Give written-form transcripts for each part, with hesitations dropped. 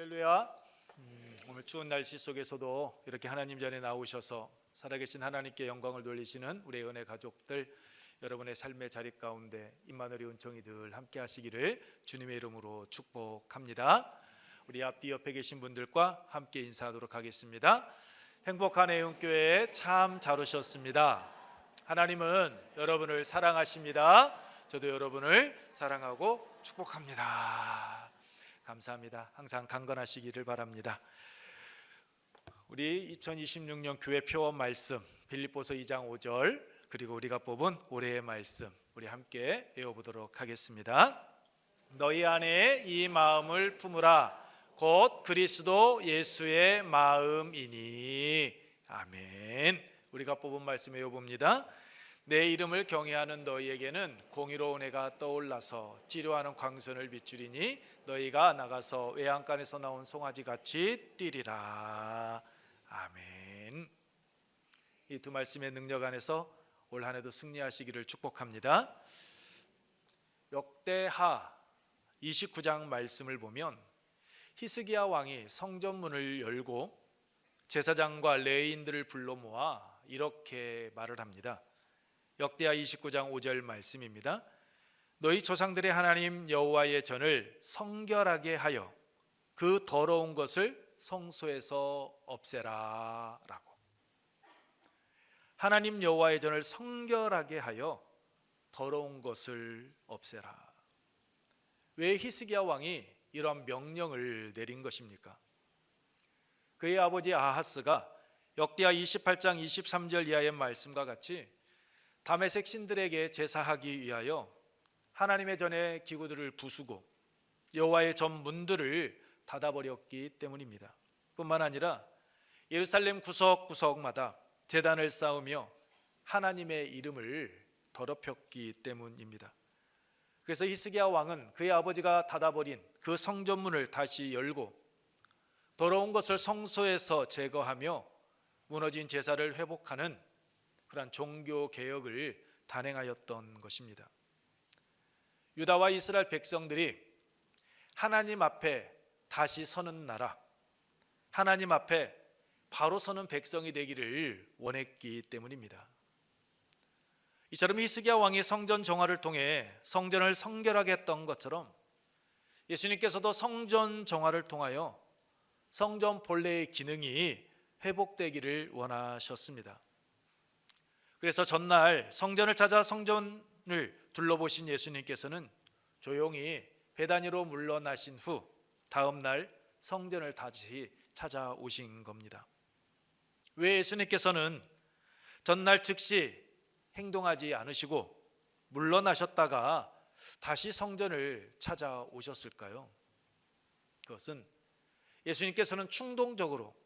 할렐루야. 오늘 추운 날씨 속에서도 이렇게 하나님 전에 나오셔서 살아계신 하나님께 영광을 돌리시는 우리의 은혜 가족들, 여러분의 삶의 자리 가운데 임마누엘의 은총이 늘 함께 하시기를 주님의 이름으로 축복합니다. 우리 앞뒤 옆에 계신 분들과 함께 인사하도록 하겠습니다. 행복한 애운교회에 참 잘 오셨습니다. 하나님은 여러분을 사랑하십니다. 저도 여러분을 사랑하고 축복합니다. 감사합니다. 항상 강건하시기를 바랍니다. 우리 2026년 교회 표어 말씀 빌립보서 2장 5절, 그리고 우리가 뽑은 올해의 말씀 우리 함께 외워보도록 하겠습니다. 너희 안에 이 마음을 품으라. 곧 그리스도 예수의 마음이니. 아멘. 우리가 뽑은 말씀 외워봅니다. 내 이름을 경외하는 너희에게는 공의로운 해가 떠올라서 치료하는 광선을 비추리니 너희가 나가서 외양간에서 나온 송아지같이 뛰리라. 아멘. 이 두 말씀의 능력 안에서 올 한 해도 승리하시기를 축복합니다. 역대하 29장 말씀을 보면 히스기야 왕이 성전문을 열고 제사장과 레위인들을 불러 모아 이렇게 말을 합니다. 역대하 29장 5절 말씀입니다. 너희 조상들의 하나님 여호와의 전을 성결하게 하여 그 더러운 것을 성소에서 없애라 라고. 하나님 여호와의 전을 성결하게 하여 더러운 것을 없애라. 왜 히스기야 왕이 이러한 명령을 내린 것입니까? 그의 아버지 아하스가 역대하 28장 23절 이하의 말씀과 같이 다메섹 신들에게 제사하기 위하여 하나님의 전의 기구들을 부수고 여호와의 전 문들을 닫아버렸기 때문입니다. 뿐만 아니라 예루살렘 구석구석마다 제단을 쌓으며 하나님의 이름을 더럽혔기 때문입니다. 그래서 히스기야 왕은 그의 아버지가 닫아버린 그 성전문을 다시 열고 더러운 것을 성소에서 제거하며 무너진 제사를 회복하는 그러한 종교 개혁을 단행하였던 것입니다. 유다와 이스라엘 백성들이 하나님 앞에 다시 서는 나라, 하나님 앞에 바로 서는 백성이 되기를 원했기 때문입니다. 이처럼 히스기야 왕이 성전 정화를 통해 성전을 성결하게 했던 것처럼 예수님께서도 성전 정화를 통하여 성전 본래의 기능이 회복되기를 원하셨습니다. 그래서 전날 성전을 찾아 성전을 둘러보신 예수님께서는 조용히 베다니로 물러나신 후 다음 날 성전을 다시 찾아오신 겁니다. 왜 예수님께서는 전날 즉시 행동하지 않으시고 물러나셨다가 다시 성전을 찾아오셨을까요? 그것은 예수님께서는 충동적으로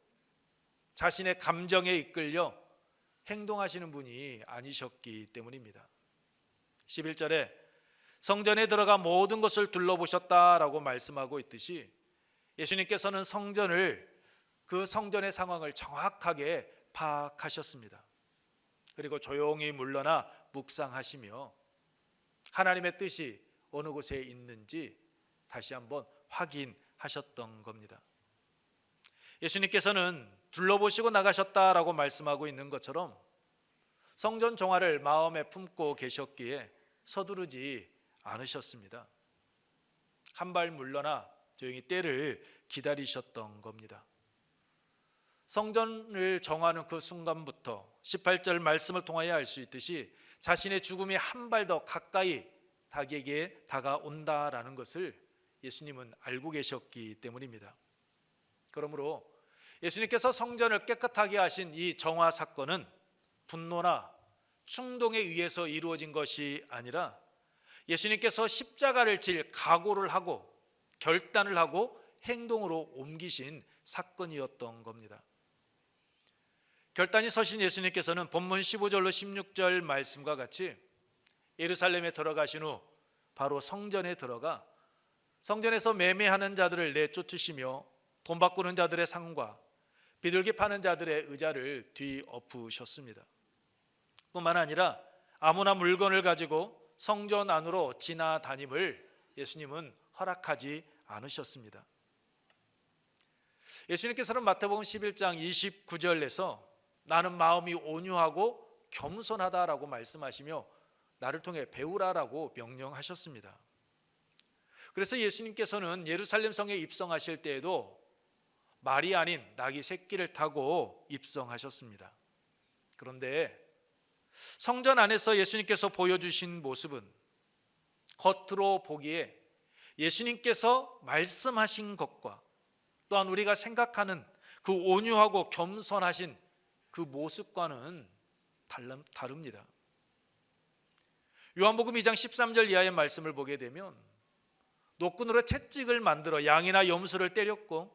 자신의 감정에 이끌려 행동하시는 분이 아니셨기 때문입니다. 11절에 성전에 들어가 모든 것을 둘러보셨다라고 말씀하고 있듯이 예수님께서는 그 성전의 상황을 정확하게 파악하셨습니다. 그리고 조용히 물러나 묵상하시며 하나님의 뜻이 어느 곳에 있는지 다시 한번 확인하셨던 겁니다. 예수님께서는 둘러보시고 나가셨다라고 말씀하고 있는 것처럼 성전 정화를 마음에 품고 계셨기에 서두르지 않으셨습니다. 한 발 물러나 조용히 때를 기다리셨던 겁니다. 성전을 정하는 그 순간부터 18절 말씀을 통하여 알 수 있듯이 자신의 죽음이 한 발 더 가까이 자기에게 다가온다라는 것을 예수님은 알고 계셨기 때문입니다. 그러므로 예수님께서 성전을 깨끗하게 하신 이 정화 사건은 분노나 충동에 의해서 이루어진 것이 아니라 예수님께서 십자가를 질 각오를 하고 결단을 하고 행동으로 옮기신 사건이었던 겁니다. 결단이 서신 예수님께서는 본문 15절로 16절 말씀과 같이 예루살렘에 들어가신 후 바로 성전에 들어가 성전에서 매매하는 자들을 내쫓으시며 돈 바꾸는 자들의 상과 비둘기 파는 자들의 의자를 뒤엎으셨습니다. 뿐만 아니라 아무나 물건을 가지고 성전 안으로 지나다님을 예수님은 허락하지 않으셨습니다. 예수님께서는 마태복음 11장 29절에서 나는 마음이 온유하고 겸손하다라고 말씀하시며 나를 통해 배우라라고 명령하셨습니다. 그래서 예수님께서는 예루살렘 성에 입성하실 때에도 말이 아닌 낙이 새끼를 타고 입성하셨습니다. 그런데 성전 안에서 예수님께서 보여주신 모습은 겉으로 보기에 예수님께서 말씀하신 것과 또한 우리가 생각하는 그 온유하고 겸손하신 그 모습과는 다릅니다. 요한복음 2장 13절 이하의 말씀을 보게 되면 노끈으로 채찍을 만들어 양이나 염소를 때렸고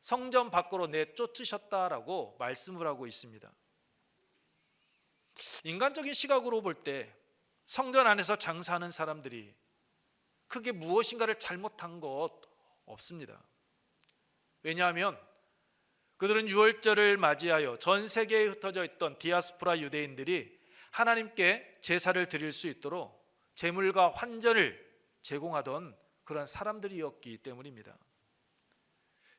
성전 밖으로 내쫓으셨다라고 말씀을 하고 있습니다. 인간적인 시각으로 볼 때 성전 안에서 장사하는 사람들이 크게 무엇인가를 잘못한 것 없습니다. 왜냐하면 그들은 유월절을 맞이하여 전 세계에 흩어져 있던 디아스포라 유대인들이 하나님께 제사를 드릴 수 있도록 제물과 환전을 제공하던 그런 사람들이었기 때문입니다.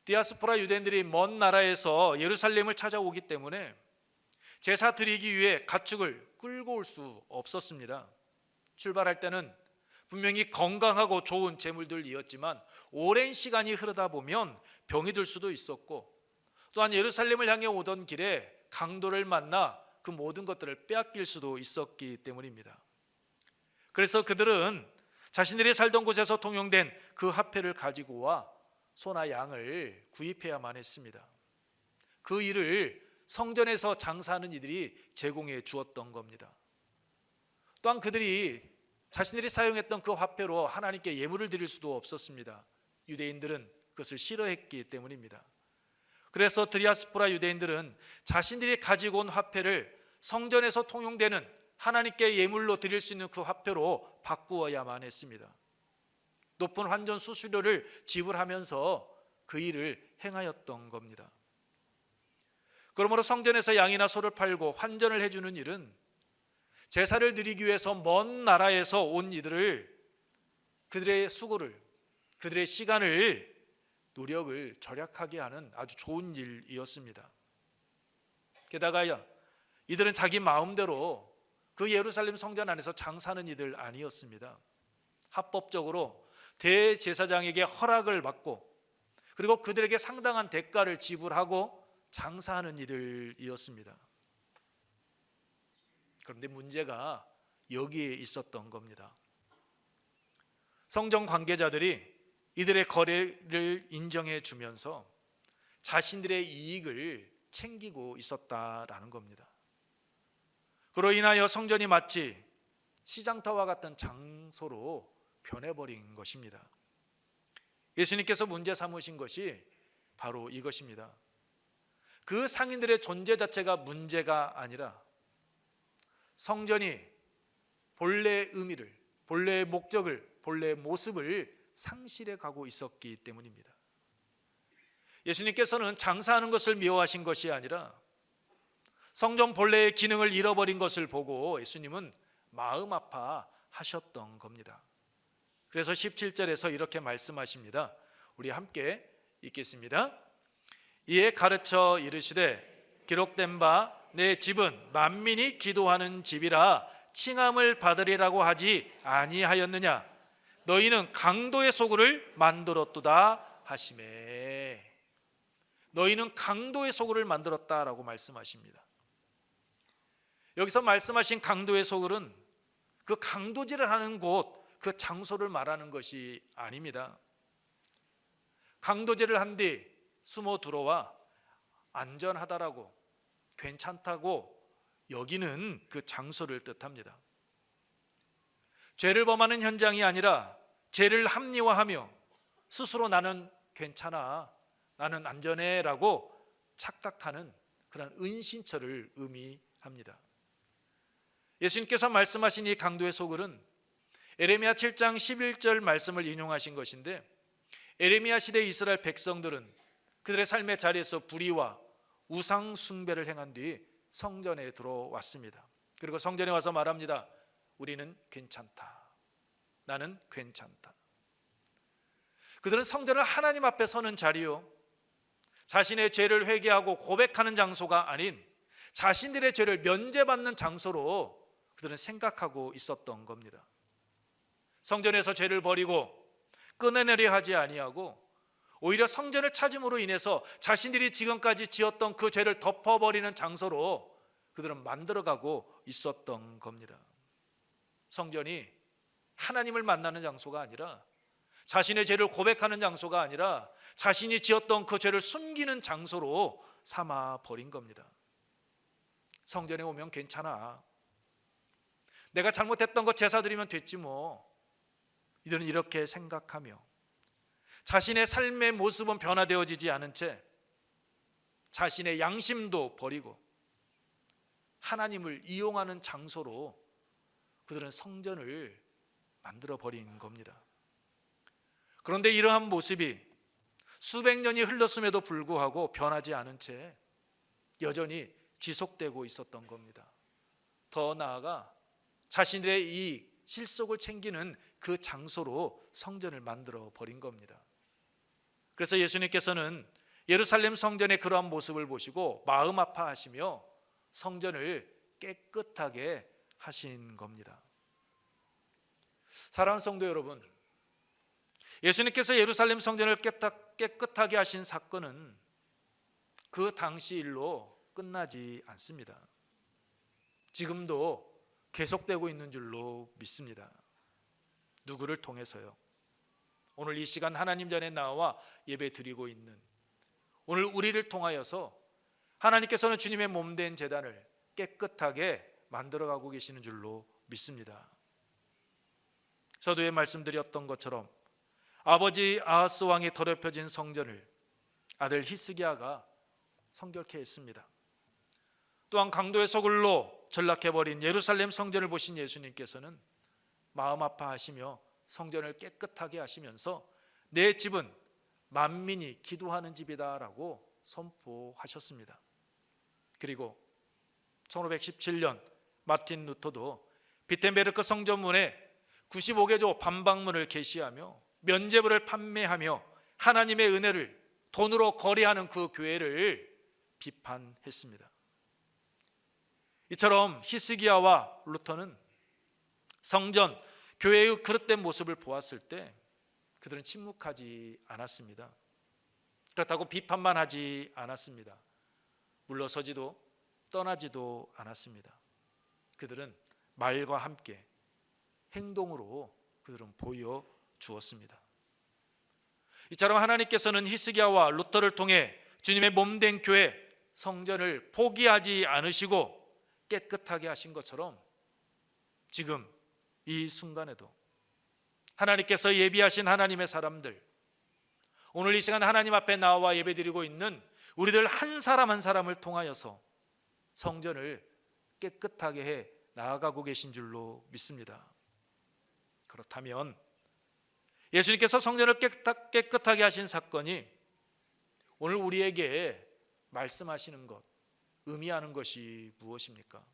디아스포라 유대인들이 먼 나라에서 예루살렘을 찾아오기 때문에 제사 드리기 위해 가축을 끌고 올 수 없었습니다. 출발할 때는 분명히 건강하고 좋은 제물들이었지만 오랜 시간이 흐르다 보면 병이 들 수도 있었고 또한 예루살렘을 향해 오던 길에 강도를 만나 그 모든 것들을 빼앗길 수도 있었기 때문입니다. 그래서 그들은 자신들이 살던 곳에서 통용된 그 화폐를 가지고 와 소나 양을 구입해야만 했습니다. 그 일을 성전에서 장사하는 이들이 제공해 주었던 겁니다. 또한 그들이 자신들이 사용했던 그 화폐로 하나님께 예물을 드릴 수도 없었습니다. 유대인들은 그것을 싫어했기 때문입니다. 그래서 디아스포라 유대인들은 자신들이 가지고 온 화폐를 성전에서 통용되는 하나님께 예물로 드릴 수 있는 그 화폐로 바꾸어야만 했습니다. 높은 환전 수수료를 지불하면서 그 일을 행하였던 겁니다. 그러므로 성전에서 양이나 소를 팔고 환전을 해주는 일은 제사를 드리기 위해서 먼 나라에서 온 이들을 그들의 수고를, 그들의 시간을, 노력을 절약하게 하는 아주 좋은 일이었습니다. 게다가 이들은 자기 마음대로 그 예루살렘 성전 안에서 장사하는 이들 아니었습니다. 합법적으로 대제사장에게 허락을 받고 그리고 그들에게 상당한 대가를 지불하고 장사하는 이들이었습니다. 그런데 문제가 여기에 있었던 겁니다. 성전 관계자들이 이들의 거래를 인정해 주면서 자신들의 이익을 챙기고 있었다라는 겁니다. 그로 인하여 성전이 마치 시장터와 같은 장소로 변해버린 것입니다. 예수님께서 문제 삼으신 것이 바로 이것입니다. 그 상인들의 존재 자체가 문제가 아니라 성전이 본래의 의미를, 본래의 목적을, 본래의 모습을 상실해 가고 있었기 때문입니다. 예수님께서는 장사하는 것을 미워하신 것이 아니라 성전 본래의 기능을 잃어버린 것을 보고 예수님은 마음 아파하셨던 겁니다. 그래서 17절에서 이렇게 말씀하십니다. 우리 함께 읽겠습니다. 이에 가르쳐 이르시되 기록된 바 내 집은 만민이 기도하는 집이라 칭함을 받으리라고 하지 아니하였느냐. 너희는 강도의 소굴을 만들었도다 하시매. 너희는 강도의 소굴을 만들었다라고 말씀하십니다. 여기서 말씀하신 강도의 소굴은 그 강도질을 하는 곳, 그 장소를 말하는 것이 아닙니다. 강도질을 한 뒤 숨어 들어와 안전하다라고, 괜찮다고 여기는 그 장소를 뜻합니다. 죄를 범하는 현장이 아니라 죄를 합리화하며 스스로 나는 괜찮아, 나는 안전해 라고 착각하는 그런 은신처를 의미합니다. 예수님께서 말씀하신 이 강도의 소굴은 에레미야 7장 11절 말씀을 인용하신 것인데, 에레미야 시대 이스라엘 백성들은 그들의 삶의 자리에서 불의와 우상 숭배를 행한 뒤 성전에 들어왔습니다. 그리고 성전에 와서 말합니다. 우리는 괜찮다. 나는 괜찮다. 그들은 성전을 하나님 앞에 서는 자리요, 자신의 죄를 회개하고 고백하는 장소가 아닌 자신들의 죄를 면제받는 장소로 그들은 생각하고 있었던 겁니다. 성전에서 죄를 버리고 끊어내려 하지 아니하고 오히려 성전을 찾음으로 인해서 자신들이 지금까지 지었던 그 죄를 덮어버리는 장소로 그들은 만들어가고 있었던 겁니다. 성전이 하나님을 만나는 장소가 아니라, 자신의 죄를 고백하는 장소가 아니라 자신이 지었던 그 죄를 숨기는 장소로 삼아버린 겁니다. 성전에 오면 괜찮아, 내가 잘못했던 거 제사 드리면 됐지 뭐, 이들은 이렇게 생각하며 자신의 삶의 모습은 변화되어지지 않은 채 자신의 양심도 버리고 하나님을 이용하는 장소로 그들은 성전을 만들어 버린 겁니다. 그런데 이러한 모습이 수백 년이 흘렀음에도 불구하고 변하지 않은 채 여전히 지속되고 있었던 겁니다. 더 나아가 자신들의 이 실속을 챙기는 그 장소로 성전을 만들어 버린 겁니다. 그래서 예수님께서는 예루살렘 성전의 그러한 모습을 보시고 마음 아파하시며 성전을 깨끗하게 하신 겁니다. 사랑하는 성도 여러분, 예수님께서 예루살렘 성전을 깨끗하게 하신 사건은 그 당시 일로 끝나지 않습니다. 지금도 계속되고 있는 줄로 믿습니다. 누구를 통해서요? 오늘 이 시간 하나님 전에 나와 예배 드리고 있는 오늘 우리를 통하여서 하나님께서는 주님의 몸된 제단을 깨끗하게 만들어가고 계시는 줄로 믿습니다. 서두에 말씀드렸던 것처럼 아버지 아하스 왕이 더럽혀진 성전을 아들 히스기야가 성결케 했습니다. 또한 강도의 소굴로 전락해버린 예루살렘 성전을 보신 예수님께서는 마음 아파하시며 성전을 깨끗하게 하시면서 내 집은 만민이 기도하는 집이다라고 선포하셨습니다. 그리고 1517년 마틴 루터도 비텐베르크 성전문에 95개조 반박문을 게시하며 면죄부를 판매하며 하나님의 은혜를 돈으로 거래하는 그 교회를 비판했습니다. 이처럼 히스기야와 루터는 성전, 교회의 그릇된 모습을 보았을 때 그들은 침묵하지 않았습니다. 그렇다고 비판만 하지 않았습니다. 물러서지도 떠나지도 않았습니다. 그들은 말과 함께 행동으로 그들은 보여주었습니다. 이처럼 하나님께서는 히스기야와 루터를 통해 주님의 몸된 교회 성전을 포기하지 않으시고 깨끗하게 하신 것처럼 지금 이 순간에도 하나님께서 예비하신 하나님의 사람들, 오늘 이 시간 하나님 앞에 나와 예배드리고 있는 우리들 한 사람 한 사람을 통하여서 성전을 깨끗하게 해 나아가고 계신 줄로 믿습니다. 그렇다면 예수님께서 성전을 깨끗하게 하신 사건이 오늘 우리에게 말씀하시는 것, 의미하는 것이 무엇입니까?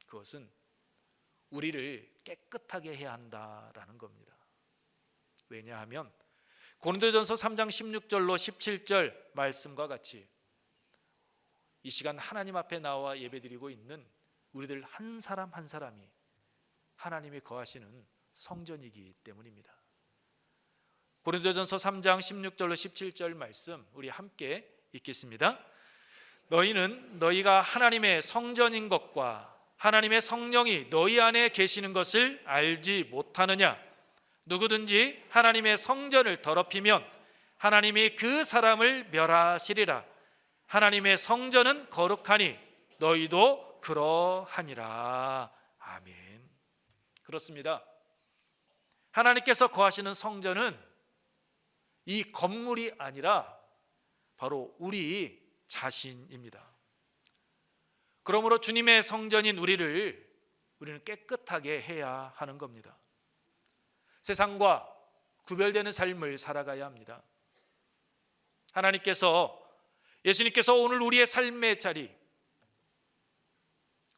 그것은 우리를 깨끗하게 해야 한다라는 겁니다. 왜냐하면 고린도전서 3장 16절로 17절 말씀과 같이 이 시간 하나님 앞에 나와 예배드리고 있는 우리들 한 사람 한 사람이 하나님이 거하시는 성전이기 때문입니다. 고린도전서 3장 16절로 17절 말씀 우리 함께 읽겠습니다. 너희는 너희가 하나님의 성전인 것과 하나님의 성령이 너희 안에 계시는 것을 알지 못하느냐? 누구든지 하나님의 성전을 더럽히면 하나님이 그 사람을 멸하시리라. 하나님의 성전은 거룩하니 너희도 그러하니라. 아멘. 그렇습니다. 하나님께서 거하시는 성전은 이 건물이 아니라 바로 우리 자신입니다. 그러므로 주님의 성전인 우리는 깨끗하게 해야 하는 겁니다. 세상과 구별되는 삶을 살아가야 합니다. 예수님께서 오늘 우리의 삶의 자리,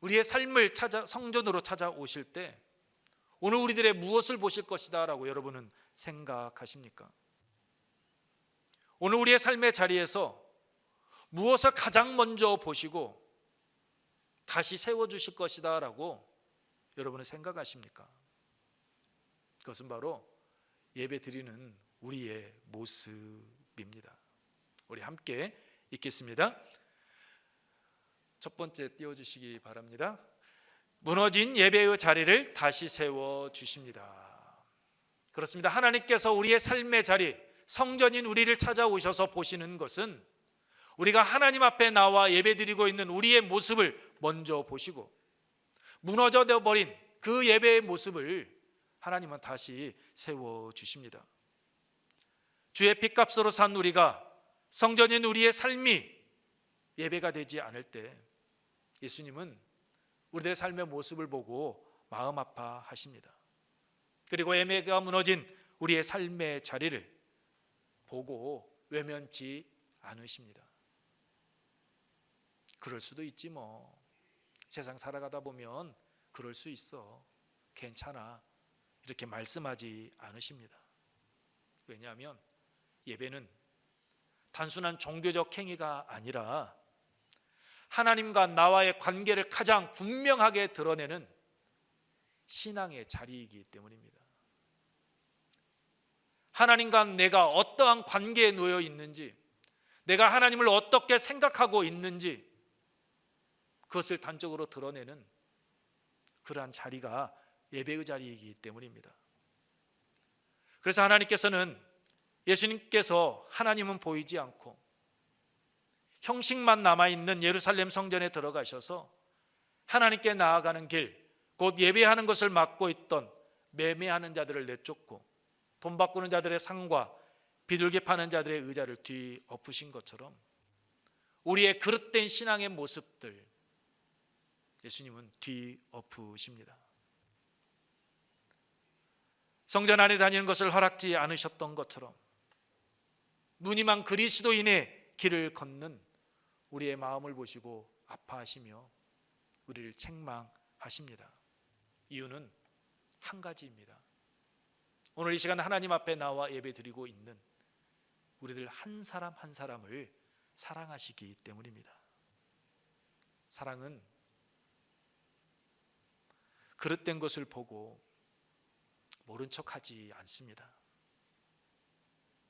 우리의 삶을 성전으로 찾아오실 때 오늘 우리들의 무엇을 보실 것이다 라고 여러분은 생각하십니까? 오늘 우리의 삶의 자리에서 무엇을 가장 먼저 보시고 다시 세워주실 것이다 라고 여러분은 생각하십니까? 그것은 바로 예배 드리는 우리의 모습입니다. 우리 함께 읽겠습니다. 첫 번째 띄워주시기 바랍니다. 무너진 예배의 자리를 다시 세워주십니다. 그렇습니다. 하나님께서 우리의 삶의 자리, 성전인 우리를 찾아오셔서 보시는 것은 우리가 하나님 앞에 나와 예배드리고 있는 우리의 모습을 먼저 보시고 무너져 버린 그 예배의 모습을 하나님은 다시 세워주십니다. 주의 핏값으로 산 우리가 성전인 우리의 삶이 예배가 되지 않을 때 예수님은 우리들의 삶의 모습을 보고 마음 아파하십니다. 그리고 예배가 무너진 우리의 삶의 자리를 보고 외면치 않으십니다. 그럴 수도 있지 뭐. 세상 살아가다 보면 그럴 수 있어. 괜찮아. 이렇게 말씀하지 않으십니다. 왜냐하면 예배는 단순한 종교적 행위가 아니라 하나님과 나와의 관계를 가장 분명하게 드러내는 신앙의 자리이기 때문입니다. 하나님과 내가 어떠한 관계에 놓여 있는지, 내가 하나님을 어떻게 생각하고 있는지 그것을 단적으로 드러내는 그러한 자리가 예배의 자리이기 때문입니다. 그래서 하나님께서는 예수님께서 하나님은 보이지 않고 형식만 남아있는 예루살렘 성전에 들어가셔서 하나님께 나아가는 길, 곧 예배하는 것을 막고 있던 매매하는 자들을 내쫓고 돈 바꾸는 자들의 상과 비둘기 파는 자들의 의자를 뒤엎으신 것처럼 우리의 그릇된 신앙의 모습들 예수님은 뒤엎으십니다. 성전 안에 다니는 것을 허락지 않으셨던 것처럼 무늬만 그리스도인의 길을 걷는 우리의 마음을 보시고 아파하시며 우리를 책망하십니다. 이유는 한 가지입니다. 오늘 이 시간 하나님 앞에 나와 예배드리고 있는 우리들 한 사람 한 사람을 사랑하시기 때문입니다. 사랑은 그릇된 것을 보고 모른 척하지 않습니다.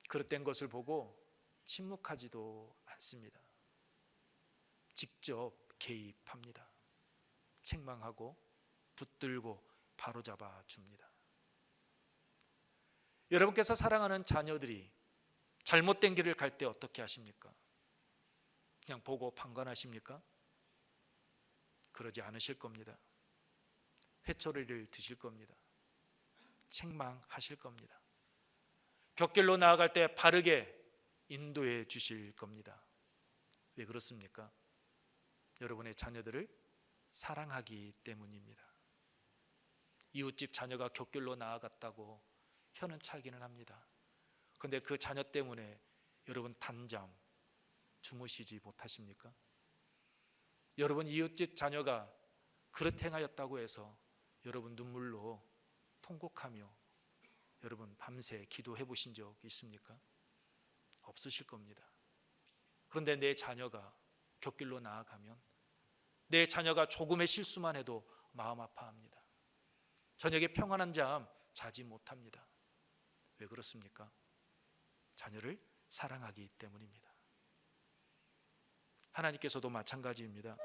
그릇된 것을 보고 침묵하지도 않습니다. 직접 개입합니다. 책망하고 붙들고 바로잡아 줍니다. 여러분께서 사랑하는 자녀들이 잘못된 길을 갈 때 어떻게 하십니까? 그냥 보고 판단하십니까? 그러지 않으실 겁니다. 회초리를 드실 겁니다. 책망하실 겁니다. 곁길로 나아갈 때 바르게 인도해 주실 겁니다. 왜 그렇습니까? 여러분의 자녀들을 사랑하기 때문입니다. 이웃집 자녀가 곁길로 나아갔다고 혀는 차기는 합니다. 그런데 그 자녀 때문에 여러분 단잠 주무시지 못하십니까? 여러분 이웃집 자녀가 그릇 행하였다고 해서 여러분 눈물로 통곡하며 여러분 밤새 기도해 보신 적 있습니까? 없으실 겁니다. 그런데 내 자녀가 곁길로 나아가면 내 자녀가 조금의 실수만 해도 마음 아파합니다. 저녁에 평안한 잠 자지 못합니다. 왜 그렇습니까? 자녀를 사랑하기 때문입니다. 하나님께서도 마찬가지입니다.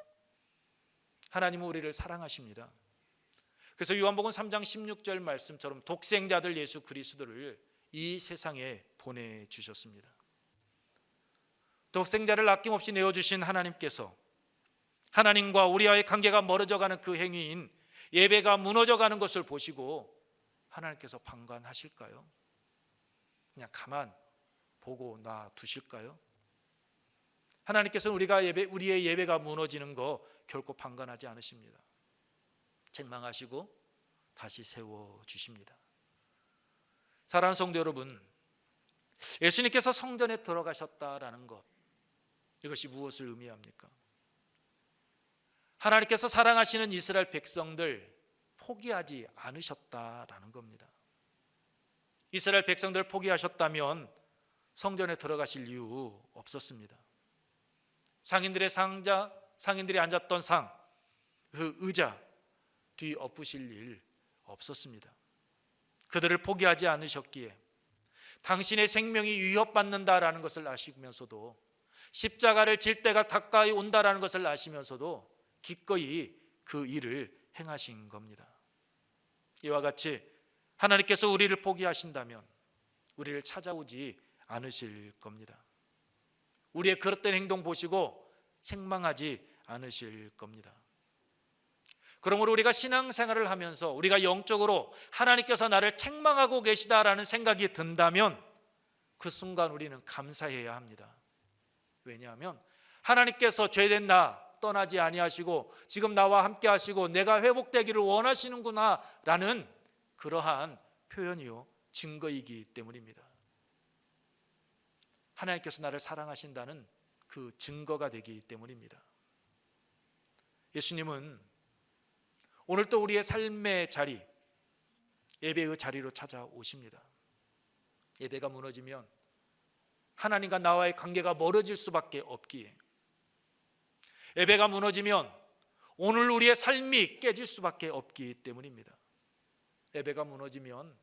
하나님은 우리를 사랑하십니다. 그래서 요한복음 3장 16절 말씀처럼 독생자들 예수 그리스도를 이 세상에 보내주셨습니다. 독생자를 아낌없이 내어주신 하나님께서 하나님과 우리와의 관계가 멀어져가는 그 행위인 예배가 무너져가는 것을 보시고 하나님께서 방관하실까요? 그냥 가만 보고 놔두실까요? 하나님께서는 우리의 예배가 무너지는 거 결코 방관하지 않으십니다. 책망하시고 다시 세워주십니다. 사랑하는 성도 여러분, 예수님께서 성전에 들어가셨다라는 것, 이것이 무엇을 의미합니까? 하나님께서 사랑하시는 이스라엘 백성들 포기하지 않으셨다라는 겁니다. 이스라엘 백성들을 포기하셨다면 성전에 들어가실 이유 없었습니다. 상인들의 상자, 상인들이 앉았던 상, 그 의자 뒤 엎으실 일 없었습니다. 그들을 포기하지 않으셨기에 당신의 생명이 위협받는다라는 것을 아시면서도, 십자가를 질 때가 가까이 온다라는 것을 아시면서도 기꺼이 그 일을 행하신 겁니다. 이와 같이 하나님께서 우리를 포기하신다면 우리를 찾아오지 않으실 겁니다. 우리의 그릇된 행동 보시고 책망하지 않으실 겁니다. 그러므로 우리가 신앙생활을 하면서 우리가 영적으로 하나님께서 나를 책망하고 계시다라는 생각이 든다면 그 순간 우리는 감사해야 합니다. 왜냐하면 하나님께서 죄된 나 떠나지 아니하시고 지금 나와 함께 하시고 내가 회복되기를 원하시는구나 라는 그러한 표현이요, 증거이기 때문입니다. 하나님께서 나를 사랑하신다는 그 증거가 되기 때문입니다. 예수님은 오늘 또 우리의 삶의 자리, 예배의 자리로 찾아오십니다. 예배가 무너지면 하나님과 나와의 관계가 멀어질 수밖에 없기에, 예배가 무너지면 오늘 우리의 삶이 깨질 수밖에 없기 때문입니다. 예배가 무너지면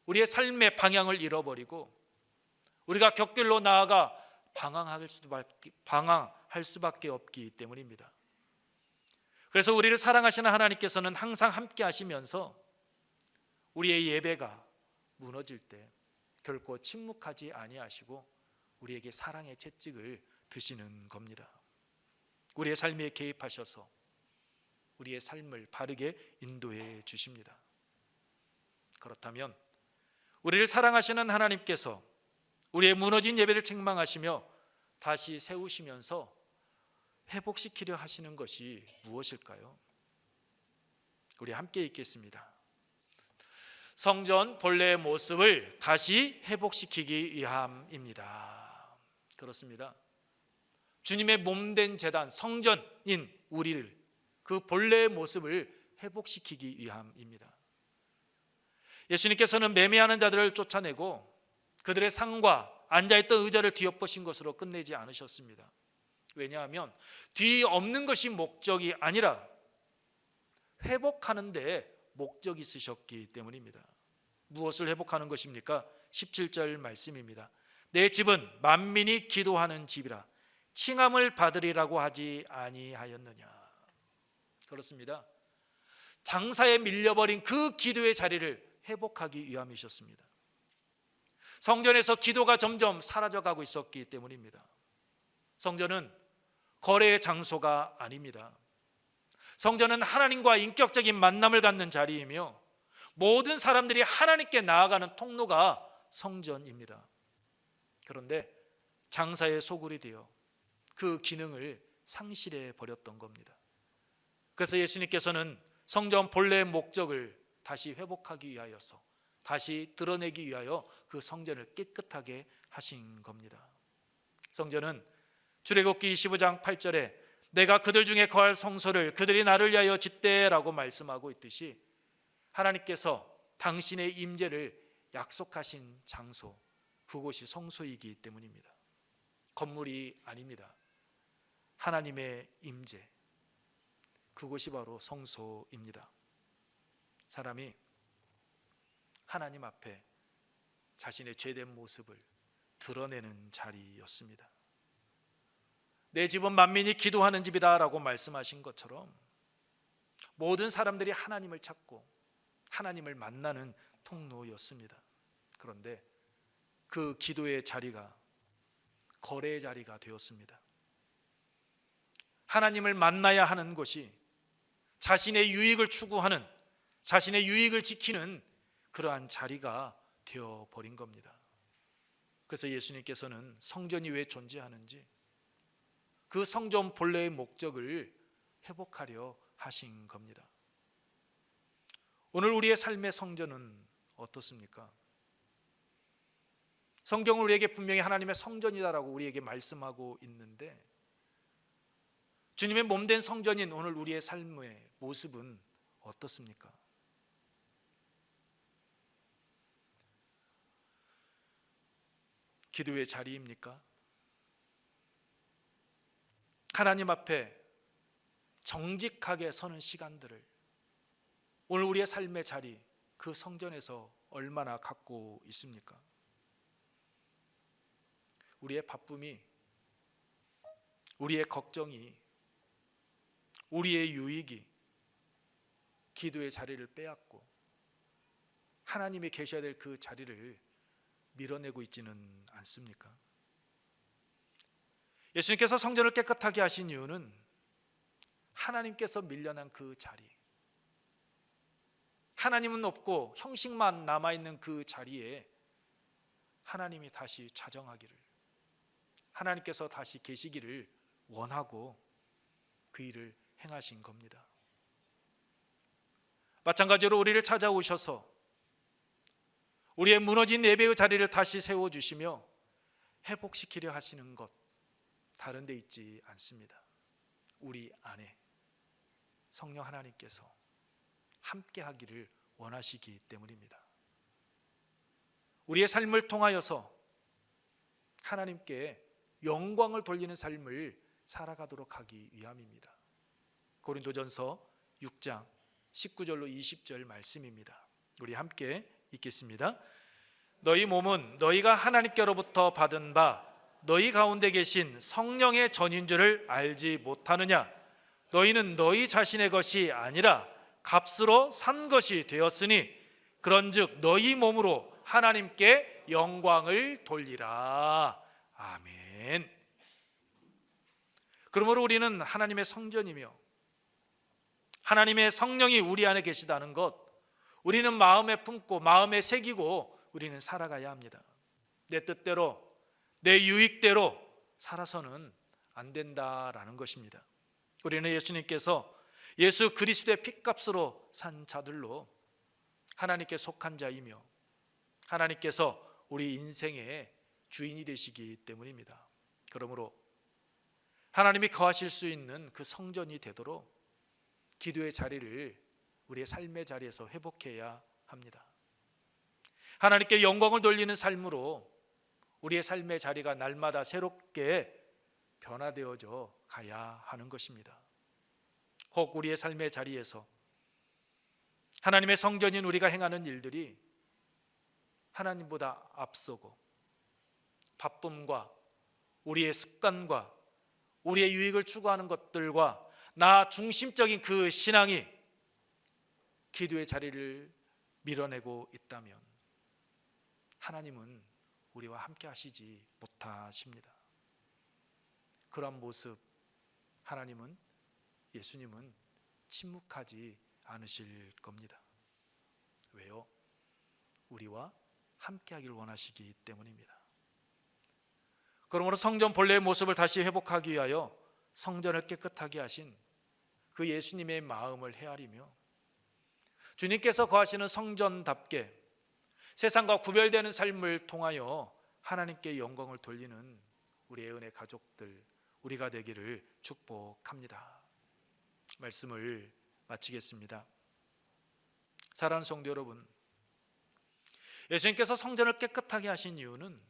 우리의 삶의 방향을 잃어버리고 우리가 곁길로 나아가 방황할 수밖에 없기 때문입니다. 그래서 우리를 사랑하시는 하나님께서는 항상 함께 하시면서 우리의 예배가 무너질 때 결코 침묵하지 아니하시고 우리에게 사랑의 채찍을 드시는 겁니다. 우리의 삶에 개입하셔서 우리의 삶을 바르게 인도해 주십니다. 그렇다면 우리를 사랑하시는 하나님께서 우리의 무너진 예배를 책망하시며 다시 세우시면서 회복시키려 하시는 것이 무엇일까요? 우리 함께 읽겠습니다. 성전 본래의 모습을 다시 회복시키기 위함입니다. 그렇습니다. 주님의 몸된 제단 성전인 우리를, 그 본래의 모습을 회복시키기 위함입니다. 예수님께서는 매매하는 자들을 쫓아내고 그들의 상과 앉아있던 의자를 뒤엎으신 것으로 끝내지 않으셨습니다. 왜냐하면 뒤엎는 것이 목적이 아니라 회복하는 데 목적이 있으셨기 때문입니다. 무엇을 회복하는 것입니까? 17절 말씀입니다. 내 집은 만민이 기도하는 집이라 칭함을 받으리라고 하지 아니하였느냐. 그렇습니다. 장사에 밀려버린 그 기도의 자리를 회복하기 위함이셨습니다. 성전에서 기도가 점점 사라져가고 있었기 때문입니다. 성전은 거래의 장소가 아닙니다. 성전은 하나님과 인격적인 만남을 갖는 자리이며 모든 사람들이 하나님께 나아가는 통로가 성전입니다. 그런데 장사의 소굴이 되어 그 기능을 상실해 버렸던 겁니다. 그래서 예수님께서는 성전 본래의 목적을 다시 회복하기 위하여서, 다시 드러내기 위하여 그 성전을 깨끗하게 하신 겁니다. 성전은 출애굽기 25장 8절에 내가 그들 중에 거할 성소를 그들이 나를 위하여 짓되라고 말씀하고 있듯이 하나님께서 당신의 임재를 약속하신 장소, 그곳이 성소이기 때문입니다. 건물이 아닙니다. 하나님의 임재, 그곳이 바로 성소입니다. 사람이 하나님 앞에 자신의 죄된 모습을 드러내는 자리였습니다. 내 집은 만민이 기도하는 집이다 라고 말씀하신 것처럼 모든 사람들이 하나님을 찾고 하나님을 만나는 통로였습니다. 그런데 그 기도의 자리가 거래의 자리가 되었습니다. 하나님을 만나야 하는 것이 자신의 유익을 추구하는, 자신의 유익을 지키는 그러한 자리가 되어버린 겁니다. 그래서 예수님께서는 성전이 왜 존재하는지 그 성전 본래의 목적을 회복하려 하신 겁니다. 오늘 우리의 삶의 성전은 어떻습니까? 성경은 우리에게 분명히 하나님의 성전이다라고 우리에게 말씀하고 있는데 주님의 몸된 성전인 오늘 우리의 삶의 모습은 어떻습니까? 기도의 자리입니까? 하나님 앞에 정직하게 서는 시간들을 오늘 우리의 삶의 자리, 그 성전에서 얼마나 갖고 있습니까? 우리의 바쁨이, 우리의 걱정이, 우리의 유익이 기도의 자리를 빼앗고 하나님이 계셔야 될 그 자리를 밀어내고 있지는 않습니까? 예수님께서 성전을 깨끗하게 하신 이유는 하나님께서 밀려난 그 자리, 하나님은 없고 형식만 남아있는 그 자리에 하나님이 다시 자정하기를, 하나님께서 다시 계시기를 원하고 그 일을 행하신 겁니다. 마찬가지로 우리를 찾아오셔서 우리의 무너진 예배의 자리를 다시 세워주시며 회복시키려 하시는 것 다른 데 있지 않습니다. 우리 안에 성령 하나님께서 함께 하기를 원하시기 때문입니다. 우리의 삶을 통하여서 하나님께 영광을 돌리는 삶을 살아가도록 하기 위함입니다. 고린도전서 6장 19절로 20절 말씀입니다. 우리 함께 읽겠습니다. 너희 몸은 너희가 하나님께로부터 받은 바 너희 가운데 계신 성령의 전인 줄을 알지 못하느냐? 너희는 너희 자신의 것이 아니라 값으로 산 것이 되었으니 그런즉 너희 몸으로 하나님께 영광을 돌리라. 아멘. 그러므로 우리는 하나님의 성전이며 하나님의 성령이 우리 안에 계시다는 것, 우리는 마음에 품고 마음에 새기고 우리는 살아가야 합니다. 내 뜻대로, 내 유익대로 살아서는 안 된다라는 것입니다. 우리는 예수님께서 예수 그리스도의 핏값으로 산 자들로 하나님께 속한 자이며 하나님께서 우리 인생의 주인이 되시기 때문입니다. 그러므로 하나님이 거하실 수 있는 그 성전이 되도록 기도의 자리를 우리의 삶의 자리에서 회복해야 합니다. 하나님께 영광을 돌리는 삶으로 우리의 삶의 자리가 날마다 새롭게 변화되어져 가야 하는 것입니다. 혹 우리의 삶의 자리에서 하나님의 성전인 우리가 행하는 일들이 하나님보다 앞서고 바쁨과 우리의 습관과 우리의 유익을 추구하는 것들과 나 중심적인 그 신앙이 기도의 자리를 밀어내고 있다면 하나님은 우리와 함께 하시지 못하십니다. 그러한 모습 하나님은, 예수님은 침묵하지 않으실 겁니다. 왜요? 우리와 함께 하길 원하시기 때문입니다. 그러므로 성전 본래의 모습을 다시 회복하기 위하여 성전을 깨끗하게 하신 그 예수님의 마음을 헤아리며 주님께서 거하시는 성전답게 세상과 구별되는 삶을 통하여 하나님께 영광을 돌리는 우리의 은혜 가족들, 우리가 되기를 축복합니다. 말씀을 마치겠습니다. 사랑하는 성도 여러분, 예수님께서 성전을 깨끗하게 하신 이유는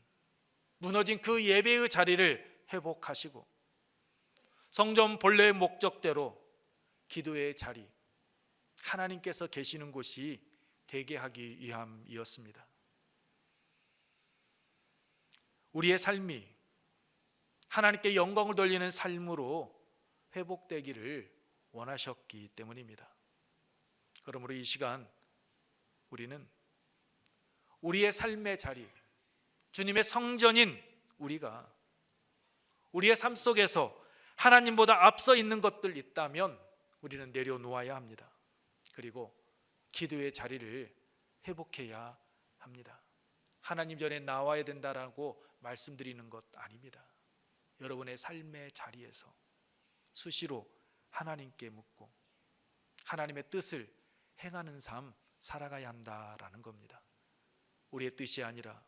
무너진 그 예배의 자리를 회복하시고 성전 본래의 목적대로 기도의 자리, 하나님께서 계시는 곳이 되게 하기 위함이었습니다. 우리의 삶이 하나님께 영광을 돌리는 삶으로 회복되기를 원하셨기 때문입니다. 그러므로 이 시간 우리는 우리의 삶의 자리, 주님의 성전인 우리가 우리의 삶 속에서 하나님보다 앞서 있는 것들 있다면 우리는 내려놓아야 합니다. 그리고 기도의 자리를 회복해야 합니다. 하나님 전에 나와야 된다라고 말씀드리는 것 아닙니다. 여러분의 삶의 자리에서 수시로 하나님께 묻고 하나님의 뜻을 행하는 삶 살아가야 한다라는 겁니다. 우리의 뜻이 아니라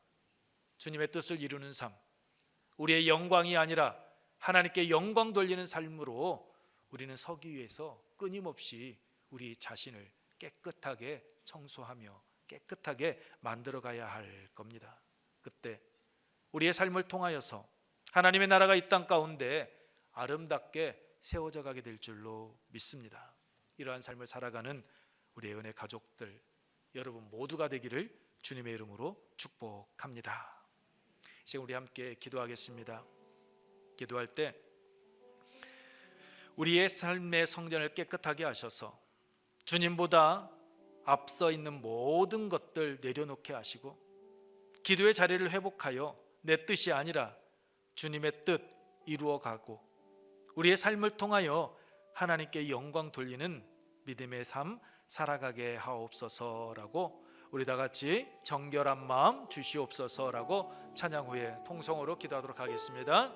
주님의 뜻을 이루는 삶, 우리의 영광이 아니라 하나님께 영광 돌리는 삶으로 우리는 서기 위해서 끊임없이 우리 자신을 깨끗하게 청소하며 깨끗하게 만들어가야 할 겁니다. 그때 우리의 삶을 통하여서 하나님의 나라가 이 땅 가운데 아름답게 세워져 가게 될 줄로 믿습니다. 이러한 삶을 살아가는 우리의 은혜 가족들 여러분 모두가 되기를 주님의 이름으로 축복합니다. 이제 우리 함께 기도하겠습니다. 기도할 때 우리의 삶의 성전을 깨끗하게 하셔서 주님보다 앞서 있는 모든 것들 내려놓게 하시고 기도의 자리를 회복하여 내 뜻이 아니라 주님의 뜻 이루어가고 우리의 삶을 통하여 하나님께 영광 돌리는 믿음의 삶 살아가게 하옵소서라고 우리 다 같이 정결한 마음 주시옵소서라고 찬양 후에 통성으로 기도하도록 하겠습니다.